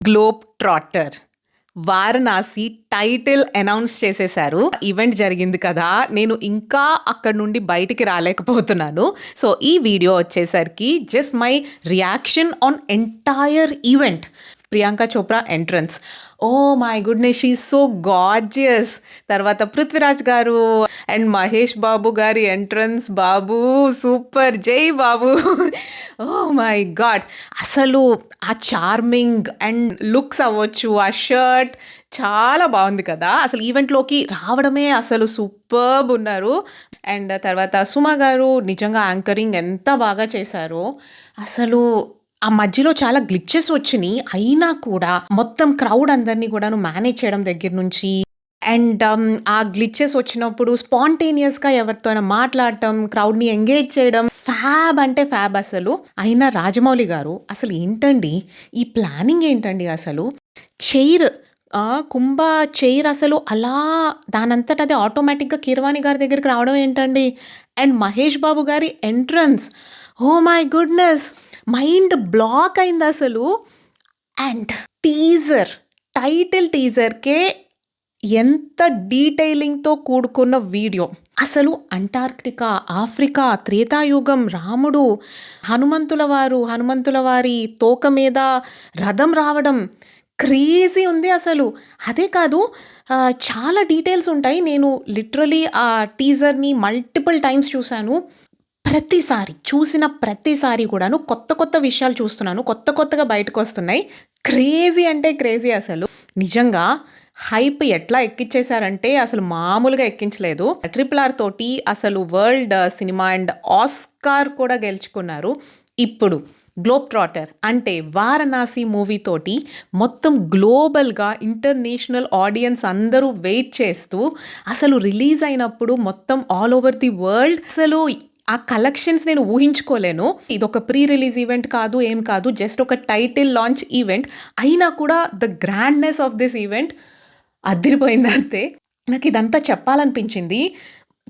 Globe trotter Varanasi title announce చేసేశారు. Event జరిగింది కదా! నేను ఇంకా అక్కడి నుండి బయటికి రాలేకపోతున్నాను. సో, ఈ వీడియో వచ్చేసరికి just my reaction on entire event. Priyanka Chopra entrance. Oh my goodness! She is so gorgeous. తర్వాత పృథ్వీరాజ్ గారు అండ్ మహేష్ బాబు గారి ఎంట్రన్స్. బాబు సూపర్! జై బాబు! Oh my God! అసలు ఆ చార్మింగ్ అండ్ లుక్స్ అవ్వచ్చు, ఆ షర్ట్ చాలా బాగుంది కదా! అసలు ఈవెంట్‌లోకి రావడమే అసలు సూపర్బ్ ఉన్నారు. అండ్ తర్వాత సుమ గారు నిజంగా యాంకరింగ్ ఎంత బాగా చేశారో. అసలు ఆ మధ్యలో చాలా గ్లిచెస్ వచ్చినియి. అయినా కూడా మొత్తం క్రౌడ్ అందరిని కూడాను మేనేజ్ చేయడం దగ్గర నుంచి అండ్ ఆ గ్లిచెస్ వచ్చినప్పుడు స్పాంటేనియస్‌గా ఎవరితోనైనా మాట్లాడటం, క్రౌడ్‌ని ఎంగేజ్ చేయడం ఫ్యాబ్ అంటే ఫ్యాబ్ అసలు. అయినా రాజమౌళి గారు అసలు ఏంటండి ఈ ప్లానింగ్ ఏంటండి అసలు? చైర్ కుంభ చైర్ అసలు అలా దానంతట అదే ఆటోమేటిక్‌గా కీరవాణి గారి దగ్గరికి రావడం ఏంటండి? అండ్ మహేష్ బాబు గారి entrance. Oh my goodness! Mind block అయింది అసలు. అండ్ టీజర్, టైటిల్ టీజర్‌కే ఎంత డీటెయిలింగ్‌తో కూడుకున్న వీడియో. అసలు అంటార్క్టికా, ఆఫ్రికా, త్రేతాయుగం, రాముడు, హనుమంతుల వారి తోక మీద రథం రావడం క్రేజీ ఉంది అసలు. అదే కాదు చాలా డీటెయిల్స్ ఉంటాయి. నేను లిటరలీ ఆ టీజర్‌ని మల్టిపుల్ టైమ్స్ చూశాను. చూసిన ప్రతిసారి కూడాను కొత్త విషయాలు చూస్తున్నాను. కొత్తగా బయటకొస్తున్నాయి. క్రేజీ అంటే క్రేజీ అసలు. నిజంగా హైప్ ఎట్లా ఎక్కిచ్చేశారంటే అసలు మామూలుగా ఎక్కించలేదు. 'RRR' తోటి అసలు వరల్డ్ సినిమా అండ్ ఆస్కార్ కూడా గెలుచుకున్నారు. ఇప్పుడు గ్లోబ్ ట్రాటర్ అంటే వారణాసి మూవీ తోటి మొత్తం గ్లోబల్‌గా ఇంటర్నేషనల్ ఆడియన్స్ అందరూ వెయిట్ చేస్తూ అసలు రిలీజ్ అయినప్పుడు మొత్తం ఆల్ ఓవర్ ది వరల్డ్ అసలు ఆ కలెక్షన్స్ నేను ఊహించుకోలేను. ఇదొక ప్రీ రిలీజ్ ఈవెంట్ కాదు, ఏం కాదు. జస్ట్ ఒక టైటిల్ లాంచ్ ఈవెంట్. అయినా కూడా the grandness of this event అదిరిపోయింది అంతే. నాకు ఇదంతా చెప్పాలనిపించింది.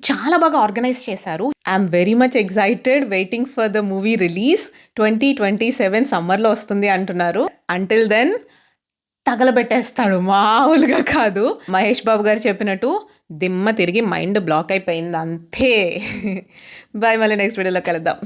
చాలా బాగా ఆర్గనైజ్ చేశారు. I'm very much excited waiting for the movie release. 2027 సమ్మర్‌లో వస్తుంది అంటున్నారు. అంటిల్ దెన్ తగలబెట్టేస్తాడు, మామూలుగా కాదు. మహేష్ బాబు గారు చెప్పినట్టు దిమ్మ తిరిగి మైండ్ బ్లాక్ అయిపోయింది అంతే. బాయ్, మళ్ళీ నెక్స్ట్ వీడియోలో కలుద్దాం.